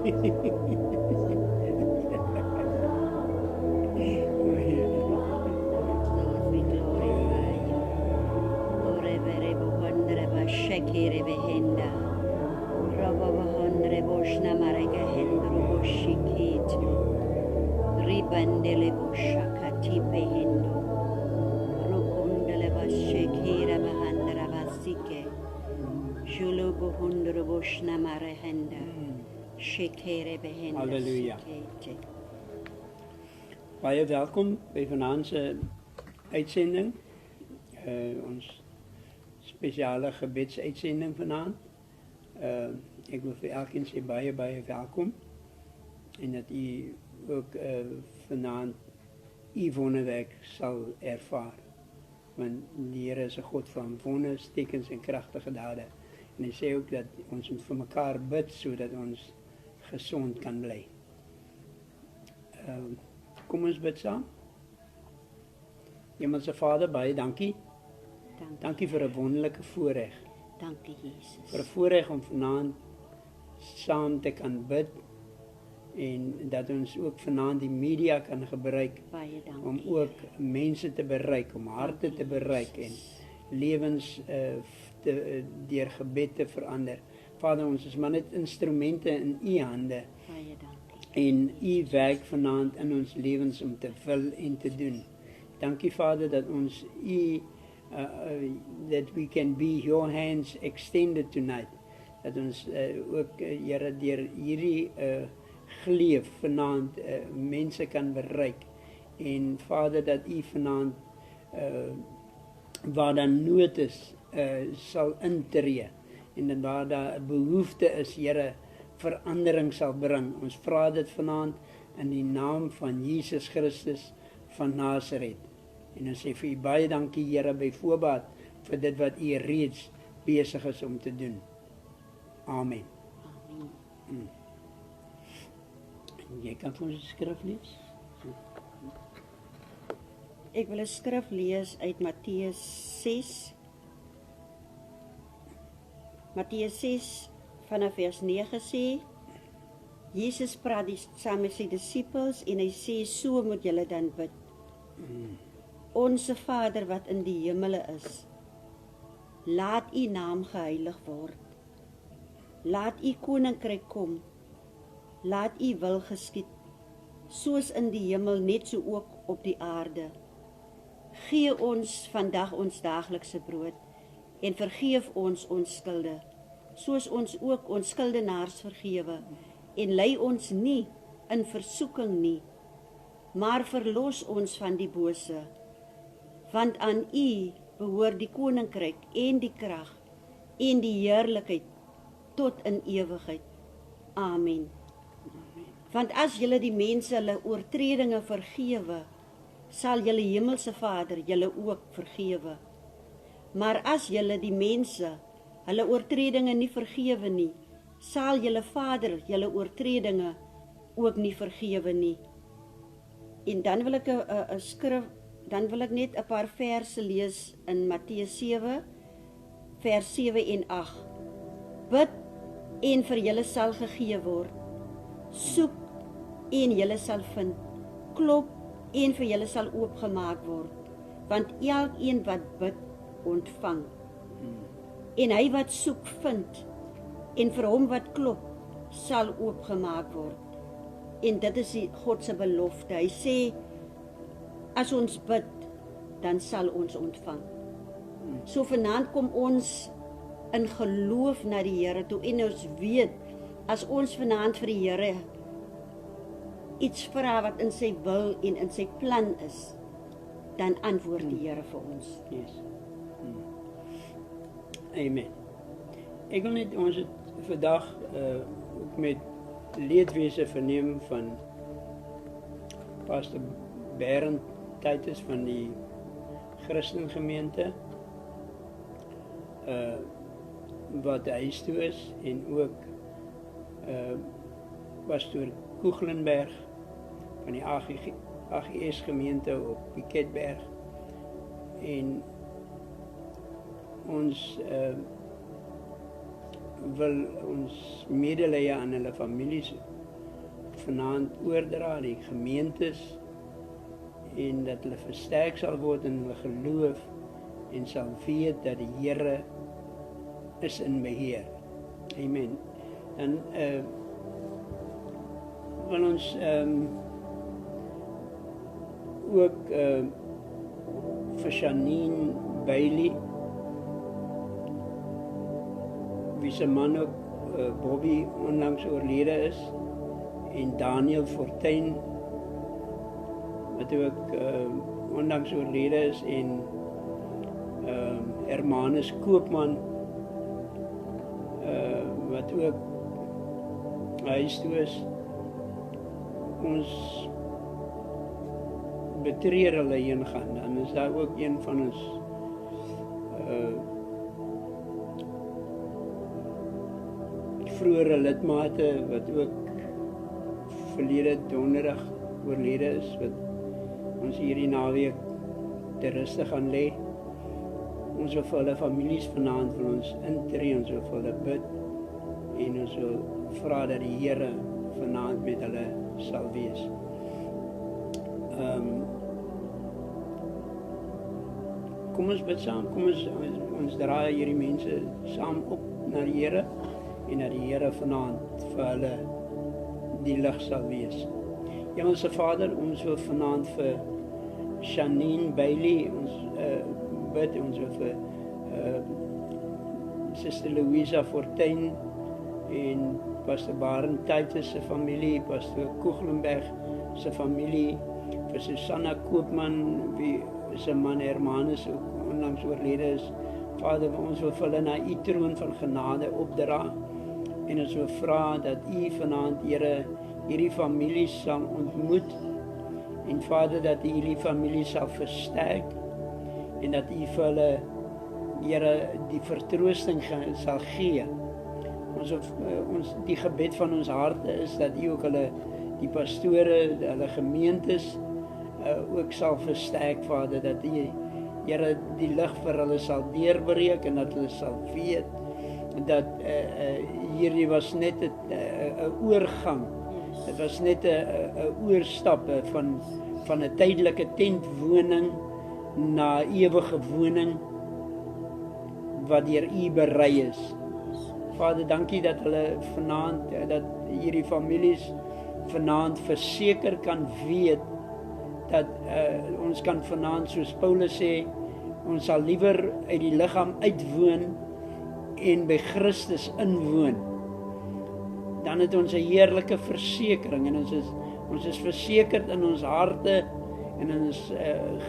Lord, we glorify you. Ore vere buhandre ba shekere behenda. Robo buhandre boshna marega hendro boshikitu. Ribandele boshakati behendo. Rukundele ba shekere bahandra basike. Julu buhandre boshna marehenda. Shekere behenda. Halleluja. Sikete. Baie welkom by vanaand se uitsending. Ons spesiale gebedsuitsending vanaand. Ek wil vir elkeen sê baie welkom. En dat u ook vanaand u wonderwerk sal ervaar. Want die Here is 'n God van wonders, tekens en kragtige dade. En hy sê ook dat ons moet vir mekaar bid sodat ons gesond kan bly. Kom ons bid saam. Hemelse Vader, baie dankie. Dankie vir 'n wonderlike voorreg. Dankie Jesus. Vir 'n voorreg om vanaand saam te kan bid en dat ons ook vanaand die media kan gebruik Baie dankie. om ook mense te bereik, om harte te bereik en lewens deur gebed te verander. Vader, ons is maar net instrumente in u hande Baie dankie. en u werk vanaand in ons lewens om te wil en te doen. Dankie Vader dat ons u that we can be your hands extended tonight. Dat ons ook Here deur hierdie gleef vanaand mense kan bereik. En Vader dat u vanaand waar daar nood is sal intree en dan waar daar 'n behoefte is, Here, verandering sal bring. Ons vra dit vanaand in die naam van Jesus Christus van Nasaret. En ons sê vir u baie dankie, Here, by voorbaat vir dit wat u reeds besig is om te doen. Amen. Amen. Jy kan vir ons die skrif lees? Ek wil 'n skrif lees uit Matteus 6. Matteus 6 vanaf vers 9 sê, Jesus praat saam met sy disippels en hy sê, so moet julle dan bid. Onse Vader wat in die hemele is, laat u naam geheilig word. Laat u koninkryk kom. Laat u wil geskied, soos in die hemel net so ook op die aarde. Gee ons vandag ons daaglikse brood en vergeef ons skulde, soos ons ook ons skuldenaars vergewe, en lei ons nie in versoeking nie, maar verlos ons van die bose, want aan u behoort die koninkryk en die krag en die heerlikheid tot in ewigheid. Amen. Want as julle die mense hulle oortredinge vergewe, sal julle hemelse Vader julle ook vergewe. Maar as julle die mense hulle oortredinge nie vergewe nie, sal julle Vader julle oortredinge ook nie vergewe nie. En dan wil ek 'n skrif, dan wil ek net 'n paar verse lees in Matteus 7 vers 7 en 8. Bid en vir julle sal gegee word. Soek en julle sal vind. Klop en vir julle sal oopgemaak word. Want elkeen wat bid, ontvang. En hy wat soek, vind. En vir hom wat klop, sal oopgemaak word. En dit is God se belofte. Hy sê, as ons bid, dan sal ons ontvang. So vanaand kom ons in geloof na die Here toe en ons weet, as ons vanaand vir die Here iets vra wat in sy wil en in sy plan is, dan antwoord die Here vir ons. Yes. Amen. Ek wil net ons het vandag ook met leedwese verneem van Pastor Berend Titus van die Christengemeente wat huis toe is en ook Pastor Koeglenberg van die AGS gemeente op Piketberg en ons wil ons medelee aan hulle families vanaand oordra, die gemeentes, en dat hulle versterk sal word in hulle geloof en sal weet dat die Here is in beheer. Amen. Dan wil ons ook vir Janine Bailey, wie se man ook Bobby onlangs oorlede is, en Daniel Fortuin, wat ook onlangs oorlede is, en Hermanus Koopman, wat ook huis toe is. Ons betreur hulle heen gaan, dan is daar ook een van ons vroegere lidmate wat ook verlede donderdag oorlede is, wat ons hierdie naweek te ruste gaan lê. Ons wil vir hulle families vanaand wil ons intree, ons wil vir hulle bid en ons wil vra dat die Here vanaand met hulle sal wees. Kom ons bid saam, kom ons draai hierdie mense saam op na die Here en dat die Here vanaand vir hulle die lig sal wees. Hemelse Vader, ons wil vanaand vir Janine Bailey ons bid, ons wil vir Sister Louisa Fortuin en Pastor Baren Titus se familie, Pastor Koeglenberg se familie, vir Susanna Koopman, wie se man Hermanus ook onlangs oorlede is. Vader, ons wil vir hulle na u troon van genade opdra en ons wil vra dat u vanaand, Here, hierdie familie sal ontmoet en Vader, dat u hierdie familie sal versterk en dat u vir hulle, Here, die vertroosting sal gee. Die gebed van ons harte is dat u ook hulle, die pastore, hulle gemeentes ook sal versterk, Vader, dat u, Here, die lig vir hulle sal deurbreek en dat hulle sal weet dat hierdie was net 'n oorgang. Dit was net 'n oorstap van 'n tydelike tentwoning na ewige woning wat deur u berei is. Vader, dankie dat hulle vanaand, dat hierdie families vanaand verseker kan weet dat ons kan vanaand, soos Paulus sê, ons sal liewer uit die liggaam uitwoon en by Christus inwoon. Dan het ons 'n heerlike versekering en ons is versekerd in ons harte en in ons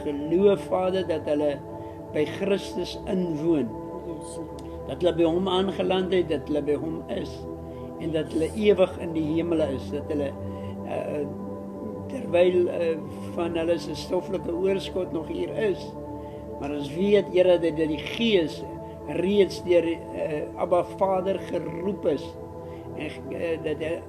geloof, Vader, dat hulle by Christus inwoon. Dat hulle by hom aangeland het, dat hulle by hom is en dat hulle ewig in die hemele is, dat hulle terwyl van hulle se stoffelike oorskot nog hier is, maar ons weet, Here, dat die Gees reeds deur Abba Vader geroep is en dat hy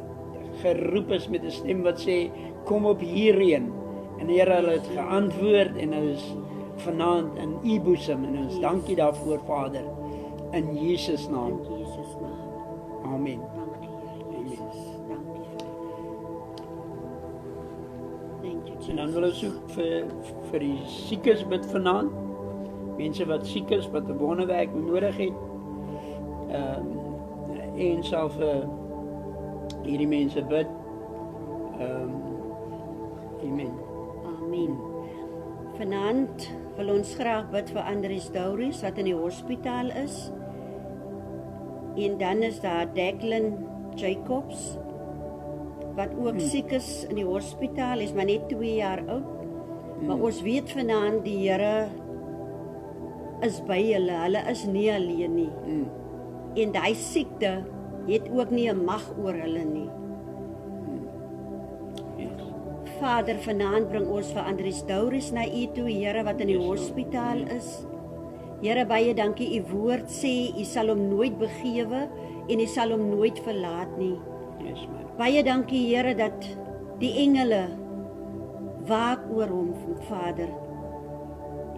geroep is met 'n stem wat sê, kom op hierheen, en Here, hulle het geantwoord en hulle is vanaand in u boesem en ons dankie daarvoor, Vader, in Jesus naam. In Jesus naam. Amen. Dankie, Here Jesus. Dankie. Thank you, Jesus. En dan wil ons ook vir die siekes bid vanaand. Mense wat siek is, wat 'n wonderwerk nodig het. En sal vir hierdie mense bid. Amen. Amen. Vanaand wil ons graag bid vir Andries Douris wat in die hospitaal is. En dan is daar Declan Jacobs wat ook siek is in die hospitaal, is maar net 2 jaar oud. Maar ons weet vanaand die Here is by hulle. Hulle is nie alleen nie. En daai siekte het ook nie 'n mag oor hulle nie. Vader, vanaand bring ons vir Andries Douris na u toe, Here, wat in die hospitaal is. Here, baie dankie, u woord sê, u sal hom nooit begewe en u sal hom nooit verlaat nie. Yes, Baie dankie, Here, dat die engele waak oor hom, Vader.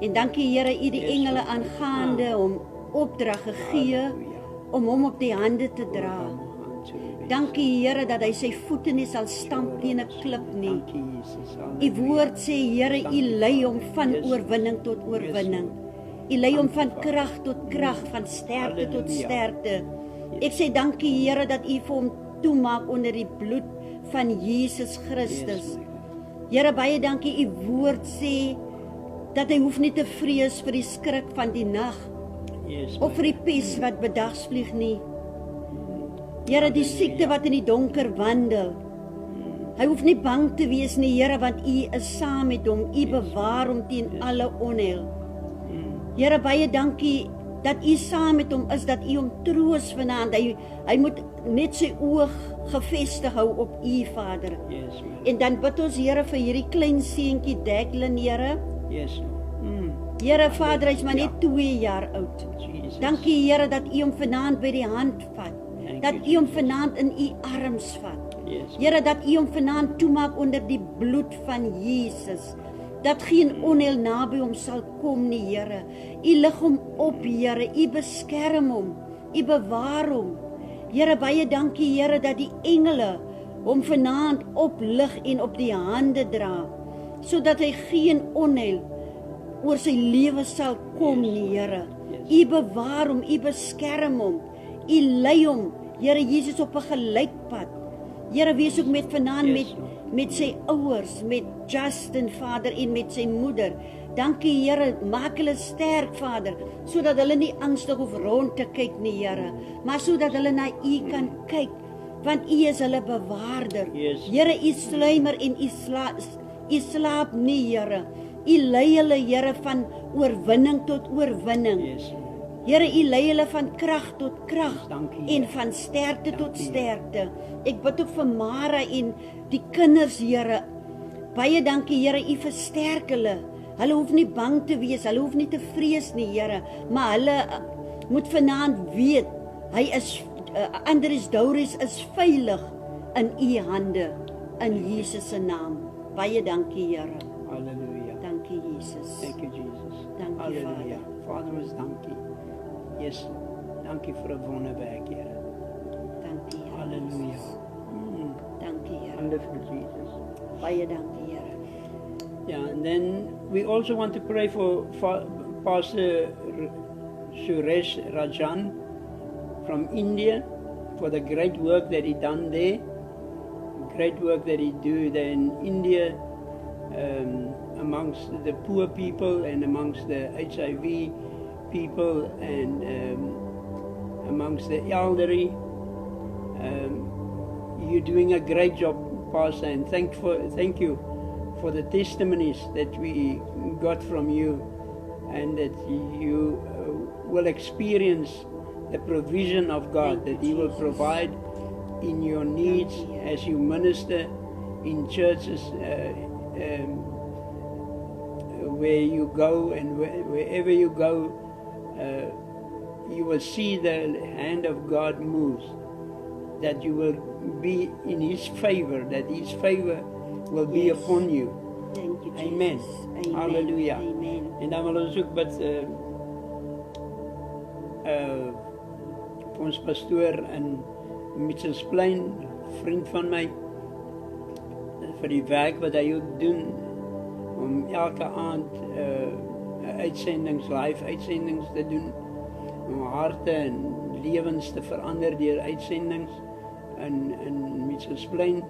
En dankie, Here, u die engele aangaande hom opdrag gegee om hom op die hande te dra. Dankie Here dat hy sy voete nie sal stamp teen 'n klip nie. Dankie Jesus. U woord sê Here, U lei hom van oorwinning tot oorwinning. U lei hom van krag tot krag, van sterkte tot sterkte. Ek sê dankie Here dat U vir hom toemaak onder die bloed van Jesus Christus. Here, baie dankie, U woord sê dat hy hoef nie te vrees vir die skrik van die nag of vir die pes wat bedags vlieg nie. Here, die siekte wat in die donker wandel. Hy hoef nie bang te wees nie, Here, want U is saam met hom. U bewaar hom teen alle onheil. Here, baie dankie dat U saam met hom is, dat U hom troos vanaand. Hy moet net sy oog gefestig hou op U, Vader. En dan bid ons, Here, vir hierdie klein seentjie Declan, Here. Here, Vader, hy's maar net 2 jaar oud. Dankie, Here, dat U hom vanaand by die hand vat. Dat U hom vanaand in U arms vat. Here, dat U hom vanaand toemaak onder die bloed van Jesus. Dat geen onheil naby hom sal kom nie, Here. U lig hom op, Here. U beskerm hom. U bewaar hom. Here, baie dankie, Here, dat die engele hom vanaand oplig en op die hande dra, sodat hy geen onheil oor sy lewe sal kom nie, Here. U bewaar hom, U beskerm hom. U lei hom, Here Jesus, op 'n gelykpad. Here, wees ook met vanaand met sy ouers, met Justin, Vader, en met sy moeder. Dankie, Here, maak hulle sterk, Vader, sodat hulle nie angstig hoef rond te kyk nie, Here, maar sodat hulle na U kan kyk, want U is hulle bewaarder. Here, U sluimer en U slaap nie, Here. U lei hulle, Here, van oorwinning tot oorwinning. Here, U lei hulle van krag tot krag en van sterkte tot sterkte. Ek bid ook vir Mara en die kinders, Here. Baie dankie, Here, U versterk hulle. Hulle hoef nie bang te wees, hulle hoef nie te vrees nie, Here, maar hulle moet vanaand weet, hy is Andries Douris is veilig in U hande, in Jesus se naam. Baie dankie, Here. Halleluja. Dankie, Jesus. Thank you, Jesus. Dankie, Halleluja. Vader, ons dankie. Yes, dankie vir 'n wonderwerk, Here. Dankie, Here. Halleluja. Dankie, Here. Wonderful Jesus. Baie dankie, Here. Yeah, and then we also want to pray for Pastor Suresh Rajan from India for the great work that he done there, great work that he do there in India amongst the poor people and amongst the HIV people and amongst the elderly. You're doing a great job, Pastor, and thank you for the testimonies that we got from you, and that you will experience the provision of God, that He will provide in your needs as you minister in churches where you go, and wherever you go, you will see the hand of God moves, that you will be in His favor, that His favor will be upon you. Thank you, Jesus. Amen. Amen. Hallelujah. Amen. En dan wil ons ook bid ons pastoor in Mitchells Plain, vriend van my, vir die werk wat hy ook doen, om elke aand live uitsendings te doen, om harte en lewens te verander deur uitsendings in Mitchells Plain.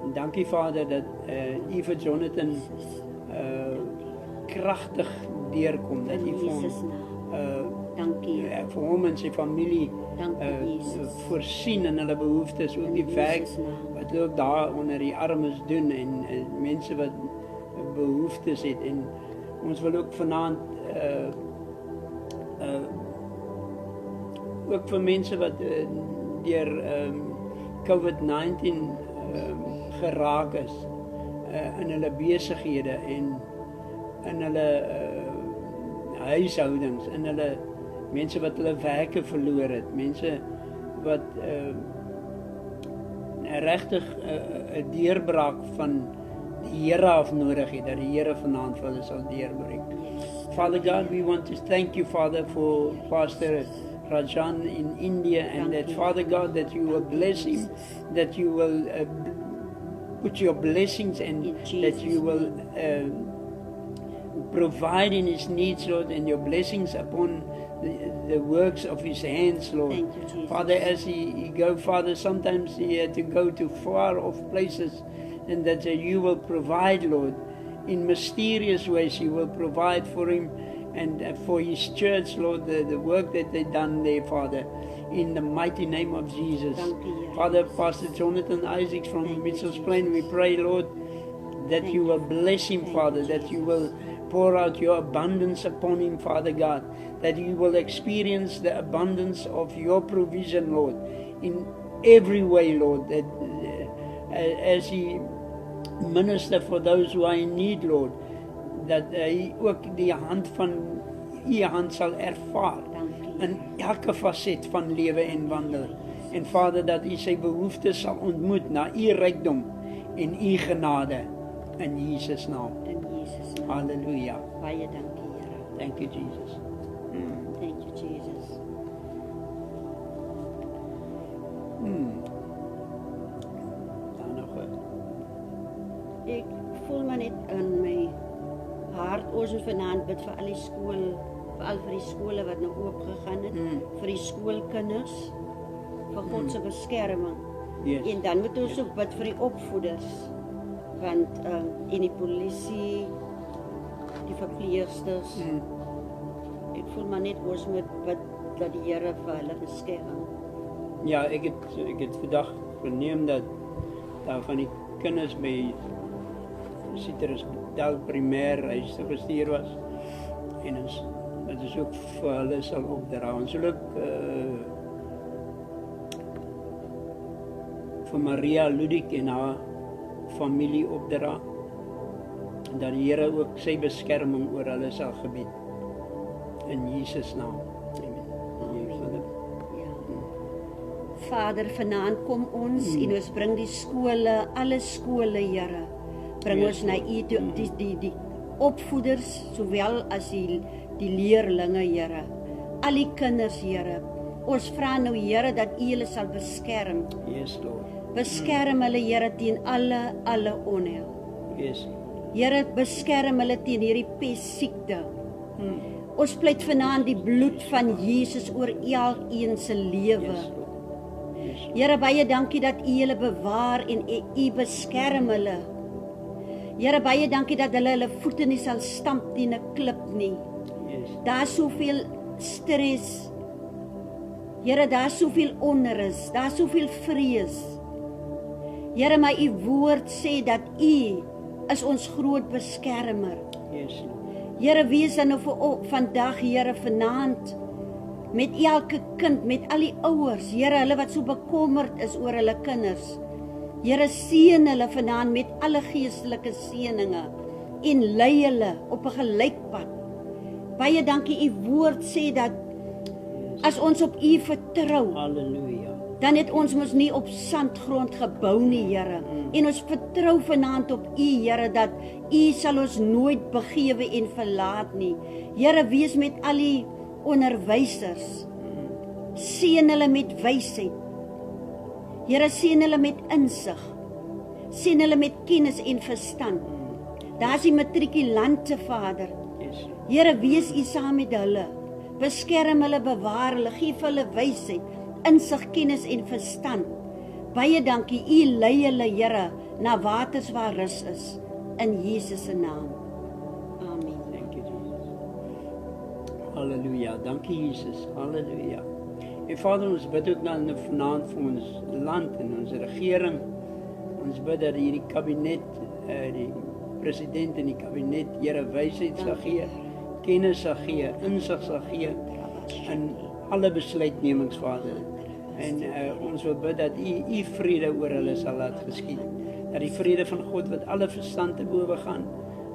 En dankie, Vader, dat U vir Jonathan kragtig deurkom, dat U vir hom vir hom en sy familie voorsien in hulle behoeftes, ook die werk wat hulle ook daar onder die armes doen, en mense wat behoeftes het. En ons wil ook vanaand ook vir mense wat deur COVID-19 geraak is in hulle besighede en in hulle huishoudings, in hulle mense wat hulle werke verloor het, mense wat regtig 'n deurbraak van die Here af nodig het, dat die Here vanaand vir hulle sal deurbreek. Father God, we want to thank you, Father, for Pastor Rajan in India, and that, Dankie. Father God, that you will bless him, that you will put your blessings, and In that Jesus' you will provide in his needs, Lord, and your blessings upon the works of his hands, Lord. Thank you, Jesus. Father, as he go, Father, sometimes he had to go to far off places, and that you will provide, Lord, in mysterious ways. You will provide for him and for his church, Lord, the work that they've done there, Father, in the mighty name of Jesus. Dankie, Here. Father, Pastor Jonathan Isaacs from Thank you, Mitchell's Plain, we Jesus. pray, Lord, that Thank you will you. bless him, Thank Father, you, that you Jesus. will pour out your abundance upon him, Father God, that he will experience the abundance of your provision, Lord, in every way, Lord, that as he minister for those who are in need, Lord, dat hy ook die hand van u hand sal ervaar Dankie. in elke facet van lewe en wandel. En Vader, dat u sy behoeftes sal ontmoet na u rykdom en u genade in Jesus naam. In Jesus' naam. Halleluja. Baie dankie, Here. Thank you, Jesus. Thank you, Jesus. Dan nog Ek voel maar net in my hart, ons moet vanaand bid vir al die veral vir die skole wat nou oop gegaan het, vir die skoolkinders, vir God se beskerming. Yes. En dan moet ons ook bid vir die opvoeders, want en die polisie, die verpleegsters. Ek voel maar net ons moet bid dat die Here vir hulle beskerm. Ja, ek het vandag verneem dat daar van die kinders by Citrus Del Primêr huis gestuur was, en ons dit is ook vir hulle sal opdra. Ons sal ook vir Maria Ludik en haar familie opdra, dat die Here ook sy beskerming oor hulle sal gebied. In Jesus naam. Amen. Ja. Vader, vanaand kom ons en ons bring die skole, alle skole, Here, bring Yes, ons na U toe, die opvoeders sowel as die leerlinge, Here, al die kinders, Here. Ons vra nou, Here, dat U hulle sal beskerm. Yes, Lord. Beskerm hulle, Here, teen alle onheil. Yes. Here, beskerm hulle teen hierdie pessiekte. Ons pleit vanaand die bloed van Jesus oor elkeen se lewe. Yes, Lord. Yes. Here, baie dankie dat U hulle bewaar en U beskerm hulle. Here, baie dankie dat hulle voete nie sal stamp teen 'n klip nie. Yes. Daar's soveel stres. Here, daar's soveel onrus, daar's soveel vrees. Here, maar U woord sê dat U is ons groot beskermer. Yes, Lord. Here, wees dan nou vir vandag, Here, vanaand met elke kind, met al die ouers, Here, hulle wat so bekommerd is oor hulle kinders. Here, seën hulle vanaand met alle geestelike seëninge en lei hulle op 'n gelykpad. Baie dankie, U woord sê dat as ons op U vertrou, Halleluja. dan het ons mos nie op sandgrond gebou nie, Here. En ons vertrou vanaand op U, Here, dat U sal ons nooit begewe en verlaat nie. Here, wees met al die onderwysers. Seën hulle met wysheid. Here, seën hulle met insig. Seën hulle met kennis en verstand. Daar's die matrikulante, Vader. Yes. Here, wees U saam met hulle. Beskerm hulle, bewaar hulle, gee vir hulle wysheid, insig, kennis en verstand. Baie dankie, U lei hulle, Here, na waters waar rus is. In Jesus se naam. Amen. Thank you, Jesus. Halleluja. Dankie, Jesus. Halleluja. En Vader, ons bid ook dan vanaand vir ons land en ons regering. Ons bid dat hierdie kabinet, die president en die kabinet, Here, wysheid sal gee, kennis sal gee, insig sal gee in alle besluitnemings, Vader. En ons wil bid dat U vrede oor hulle sal laat geskied. Dat die vrede van God wat alle verstand te bowe gaan,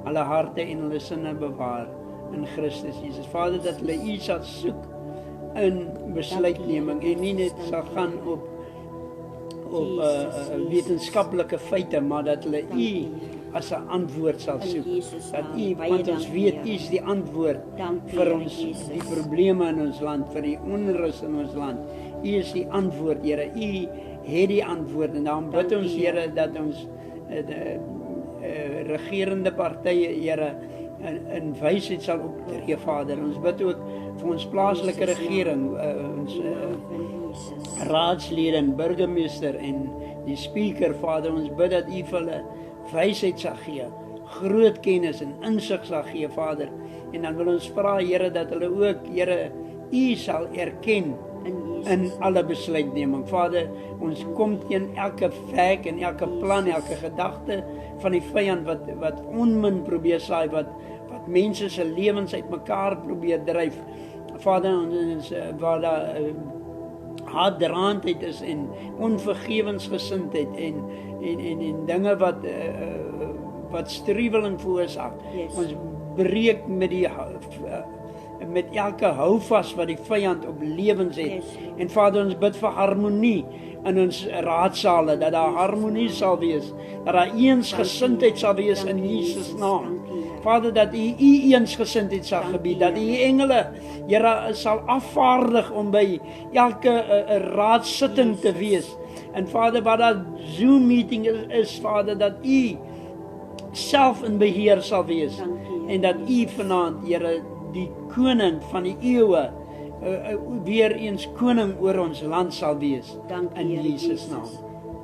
alle harte en hulle sinne bewaar in Christus Jesus. Vader, dat hulle U sal soek in besluitneming en nie net sal gaan op wetenskaplike feite, maar dat hulle U as 'n antwoord sal In soek. Jesus Dat naam. U, Baie want ons dankie, weet Here. U is die antwoord Dankie, vir Here ons Jesus. die probleme in ons land, vir die onrus in ons land. U is die antwoord, Here. U het die antwoord en daarom bid Dankie, ons, Here, dat ons regerende partye, Here, in wysheid sal optree, Vader. Ons bid ook vir ons plaaslike Jesus regering, ons In Jesus. raadslede en burgemeester en die speaker, Vader. Ons bid dat U vir hulle wysheid sal gee, groot kennis en insig sal gee, Vader. En dan wil ons vra, Here, dat hulle ook, Here, U sal erken in alle besluitneming. Vader, ons kom teen elke werk en elke plan, elke gedagte van die vyand wat onmin probeer saai, wat mense se lewens uitmekaar probeer dryf. Vader, ons waar daar haatdraandheid is en onvergewensgesindheid en dinge wat struweling veroorsaak. Yes. Ons breek met elke houvas wat die vyand op lewens het. Yes. En Vader, ons bid vir harmonie in ons raadsale, dat daar harmonie sal wees, dat daar eensgesindheid sal wees in Jesus naam. Vader, dat U eensgesindheid sal gebied, dat U engele, Here, sal afvaardig om by elke raadsitting te wees. En Vader, wat daar Zoom meeting is, Vader, dat U self in beheer sal wees. En dat U vanaand, Here, die koning van die eeue, weer eens koning oor ons land sal wees. Dankie, in Here Jesus naam.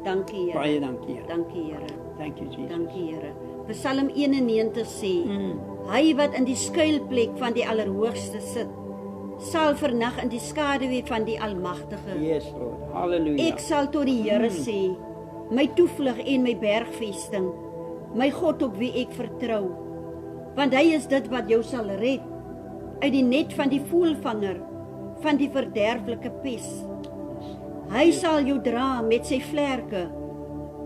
Dankie, Here. Baie dankie, Here. Dankie, Here. Thank you, Jesus. Dankie, Here. Psalm 91 sê, hy wat in die skuilplek van die Allerhoogste sit, sal vernag in die skaduwee van die Almagtige. Yes, Lord. Hallelujah. Ek sal tot die Here sê, my toevlug en my bergvesting, my God op wie ek vertrou. Want hy is dit wat jou sal red uit die net van die voëlvanger, van die verderflike pes. Hy sal jou dra met sy vlerke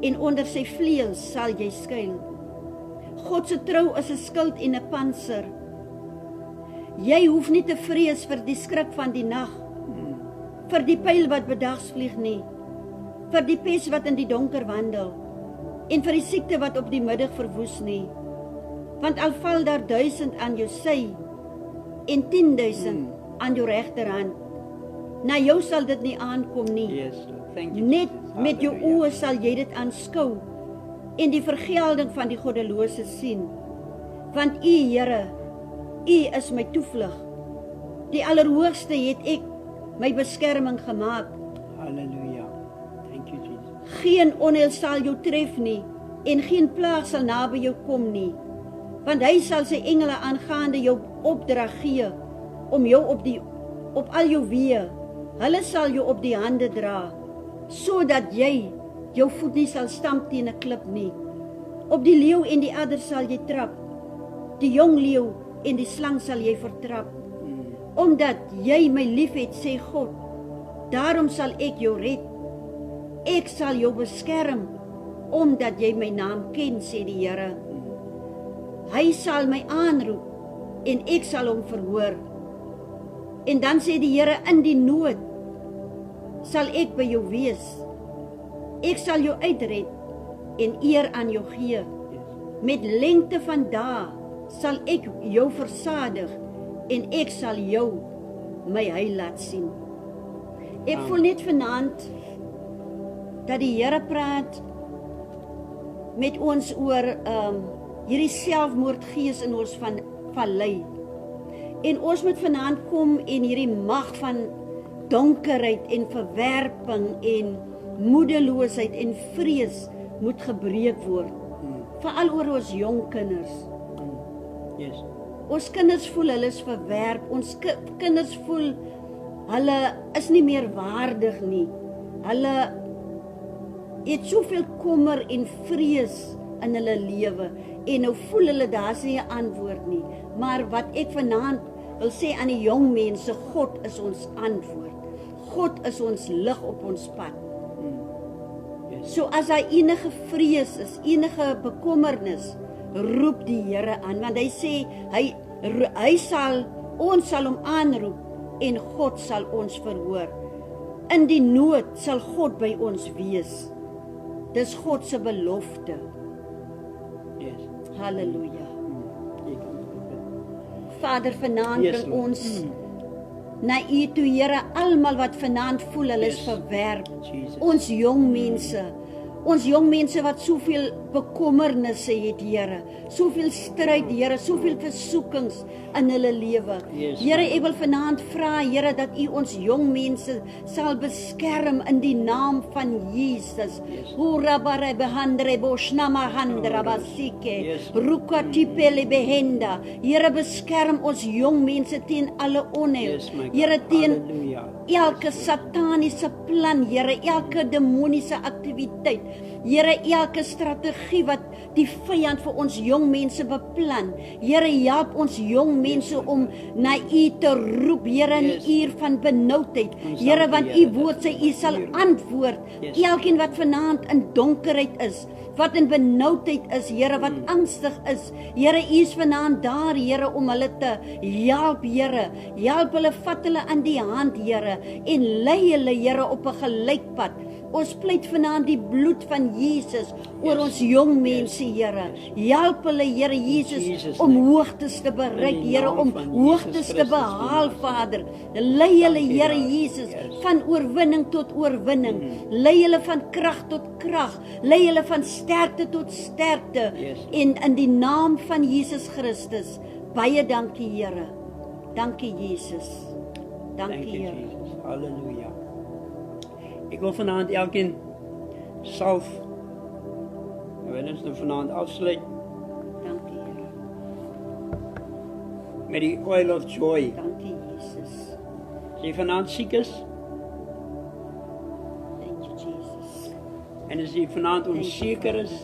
en onder sy vleuels sal jy skuil. God se trou is 'n skild en 'n pantser. Jy hoef nie te vrees vir die skrik van die nag, vir die pyl wat bedags vlieg nie, vir die pes wat in die donker wandel en vir die siekte wat op die middag verwoes nie. Want al val daar 1000 aan jou sy en 10.000 aan jou regterhand, na jou sal dit nie aankom nie. Yes, Lord. Thank you. Net Jesus. met jou Hallelujah. oë sal jy dit aanskou en die vergelding van die goddelose sien. Want U, Here, U is my toevlug. Die Allerhoogste het ek my beskerming gemaak. Hallelujah. Thank you, Jesus. Geen onheil sal jou tref nie en geen plaag sal naby jou kom nie. Want hy sal sy engele aangaande jou opdrag gee om jou op al jou weë. Hulle sal jou op die hande dra, sodat jy jou voet nie sal stamp teen 'n klip nie. Op die leeu en die adder sal jy trap. Die jong leeu en die slang sal jy vertrap. Omdat jy my liefhet, sê God, daarom sal ek jou red. Ek sal jou beskerm, omdat jy my naam ken, sê die Here. Hy sal my aanroep en ek sal hom verhoor. En dan sê die Here, in die nood sal ek by jou wees. Ek sal jou uitred en eer aan jou gee. Met lengte van dae sal ek jou versadig en ek sal jou my heil laat sien. Ek voel net vanaand dat die Here praat met ons oor hierdie selfmoordgees in ons van vallei. En ons moet vanaand kom en hierdie mag van donkerheid en verwerping en moedeloosheid en vrees moet gebreek word. Veral oor ons jong kinders. Yes. Ons kinders voel hulle is verwerp. Ons kinders voel hulle is nie meer waardig nie. Hulle het soveel kommer en vrees in hulle lewe en nou voel hulle daar's nie 'n antwoord nie. Maar wat ek vanaand wil sê aan die jong mense, God is ons antwoord. God is ons lig op ons pad. So as daar enige vrees is, enige bekommernis, roep die Here aan, want hy sê ons sal hom aanroep en God sal ons verhoor. In die nood sal God by ons wees. Dis God se belofte. Yes. Halleluja. Jy kan bid. Vader, vanaand Yes, bring Lord. ons na U toe, Here, almal wat vanaand voel hulle is Yes. verwerp. Jesus. Ons jong mense. Ons jong mense wat soveel bekommernisse het, Here. Soveel stryd, Here, soveel versoekings in hulle lewe. Yes, Here, ek wil vanaand vra, Here, dat U ons jong mense sal beskerm in die naam van Jesus. Yes. Hurabare behandre boshnama handra basike. Yes. Rukatipele behenda. Here, beskerm ons jong mense teen alle onheil. Yes, my God. Here, teen Halleluja. elke sataniese plan, Here, elke demoniese aktiwiteit, Here, elke strategie wat die vyand vir ons jong mense beplan. Here, help ons jong mense om na U te roep, Here, in Yes. die uur van benoudheid. Ons Here, dank U, want Here, U woord sê U sal hier- antwoord. Yes. Elkeen wat vanaand in donkerheid is, wat in benoudheid is, Here, wat angstig is. Here, U is vanaand daar, Here, om hulle te help, Here. Help hulle, vat hulle aan die hand, Here, en lei hulle, Here, op 'n gelykpad. Ons pleit vanaand die bloed van Jesus oor ons jong mense, Here. Help hulle, Here Jesus, Jesus' om name. hoogtes te bereik, In die Here, naam om van hoogtes Jesus te Christus behaal, van Vader. Lei hulle, Dankie, Here Here. Jesus, Yes. van oorwinning tot oorwinning. Lei hulle van krag tot krag. Lei hulle van sterkte tot sterkte. Yes. En in die naam van Jesus Christus, baie dankie, Here. Dankie, Jesus. Thank Dankie, you, Here. Jesus. Halleluja. Ek wil vanaand elkeen salf. En wil ons nou vanaand afsluit Dankie, Here. met die oil of joy. Dankie, Jesus. As jy vanaand siek is Thank you, Jesus. en as jy vanaand Thank you, onseker is,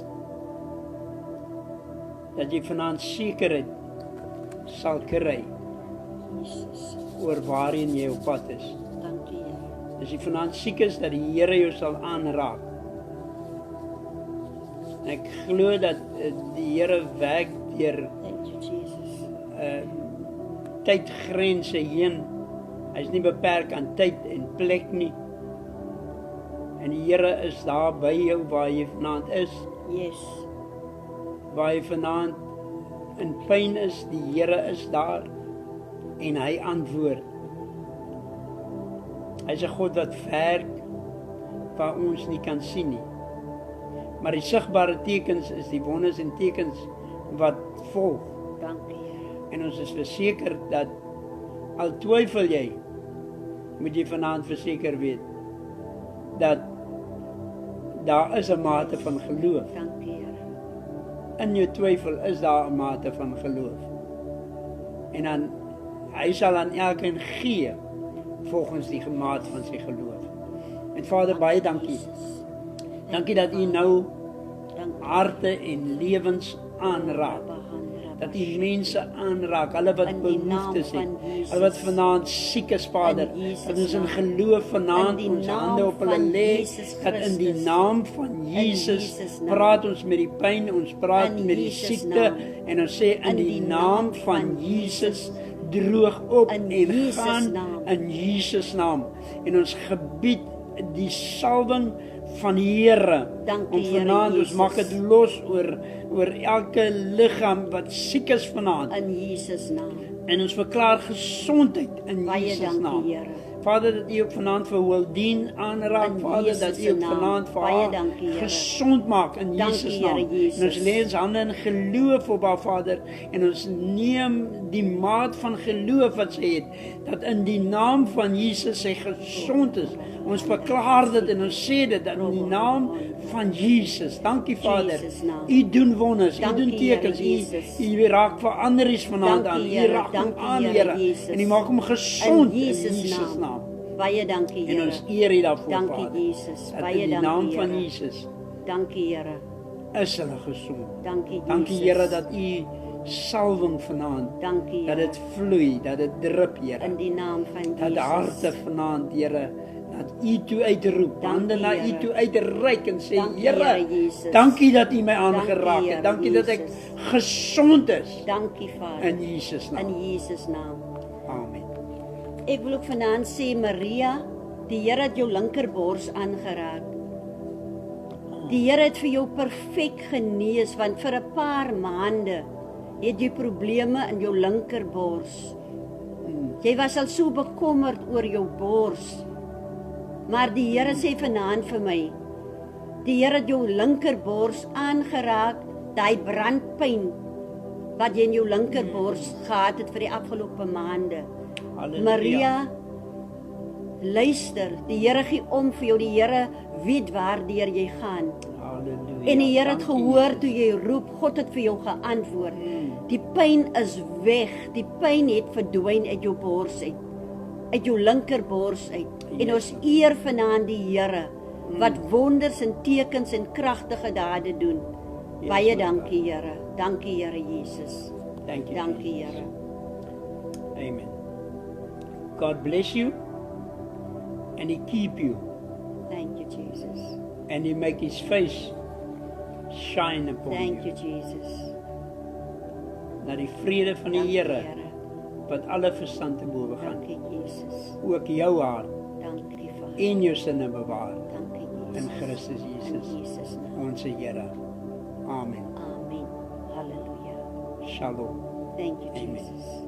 dat jy vanaand sekerheid sal kry Jesus. oor waarheen jy op pad is. Dankie, Here. As jy vanaand siek is, dat die Here jou sal aanraak. En ek glo dat die Here werk deur Thank you, Jesus. tydgrense heen. Hy's nie beperk aan tyd en plek nie. En die Here is daar by jou waar jy vanaand is, Yes. waar jy vanaand in pyn is, die Here is daar en hy antwoord. Hy's 'n God wat werk waar ons nie kan sien nie. Maar die sigbare tekens is die wonders en tekens wat volg. Dankie, Here. En ons is verseker dat al twyfel jy, moet jy vanaand verseker weet dat daar is 'n mate van geloof. Dankie, Here. In jou twyfel is daar 'n mate van geloof. En dan hy sal aan elkeen gee volgens die maat van sy geloof. En Vader, baie dankie. Jesus. Dankie dat U nou Dankie. harte en lewens aanraak. Dat U mense aanraak, hulle wat In die naam behoeftes het, van Jesus. hulle wat vanaand siek is, Vader. In Jesus' Dat ons in naam. geloof vanaand In die ons naam hande op hulle van lê, Jesus dat in die Christus. naam van Jesus Jesus' naam. praat ons met die pyn, ons praat In met die Jesus' siekte naam. en ons sê in die naam van Jesus droog op In en Jesus' gaan naam. in Jesus naam. En ons gebied die salwing van die Here. Dankie, Om Here vanaand, ons Jesus. maak dit los oor elke liggaam wat siek is vanaand. In Jesus' naam. En ons verklaar gesondheid in Baie Jesus dankie, naam. Here. Vader, dat U ook vanaand vir Wildien aanraak, In Vader, Jesus dat U se ook naam. vanaand vir Baie haar dankie, Here. gesond maak in Dankie, Jesus Here naam. Jesus. En ons lê ons hande in geloof op haar, Vader, en ons neem die maat van geloof wat sy het, dat in die naam van Jesus sy gesond is. Ons verklaar dit en ons sê dit in die naam van Jesus. Dankie, Vader. Jesus naam. U doen wonders, U Dankie, doen tekens, Here Jesus. U raak veranderies vanaand Dankie, aan. U Here. raak hom Dankie, aan, Here Here. Jesus. En U maak hom gesond In in Jesus' Jesus naam. naam. Baie dankie, En Here. ons eer U daarvoor, Dankie, Vader. Jesus. Dat Baie in die dankie, naam van Here. Jesus Dankie, Here. is hulle gesond. Dankie, Dankie, Jesus. Here, dat U salwing vanaand, Dankie, dat Here. dit vloei, dat dit drup, Here. In die naam van Dat die harte Jesus. vanaand, Here, dat U toe uitroep, Dankie, hande na U Here. toe uitreik en sê, Dankie, Here, Here Jesus. dankie dat U my aangeraak Dankie, het. Dankie Here dat ek Jesus. gesond is Dankie, Vader. in Jesus naam. In Jesus naam. Amen. Ek wil ook vanaand sê, Maria, die Here het jou linkerbors aangeraak. Die Here het vir jou perfek genees, want vir 'n paar maande het jy probleme in jou linkerbors. Jy was al so bekommerd oor jou bors. Maar die Here sê vanaand vir my, die Here het jou linkerbors aangeraak, daai brandpyn wat jy in jou linkerbors gehad het vir die afgelope maande. Halleluja. Maria, luister, die Here gee om vir jou, die Here weet waardeur jy gaan. Halleluja. En die Here het Dankie, gehoor Jesus. toe jy roep, God het vir jou geantwoord. Die pyn is weg, die pyn het verdwyn uit jou bors uit jou linkerbors uit. En ons eer vanaand die Here wat wonders en tekens en kragtige dade doen. Yes, Baie my dankie Here. Dankie Here Jesus. Thank you, Dankie Jesus. Here. Amen. God bless you, and He keep you, Thank you Jesus. and He make His face shine upon Thank you. you Jesus. Dat die vrede van die Dankie Here, Here. wat alle verstand te boven gaan, Dankie Jesus. ook jou hart Dankie Vader. en jou sinne bewaar. Dankie In Jesus. Christus In Jesus, Jesus naam. onze Here. Amen. Amen. Halleluja. Shalom. Thank you Amen. Jesus.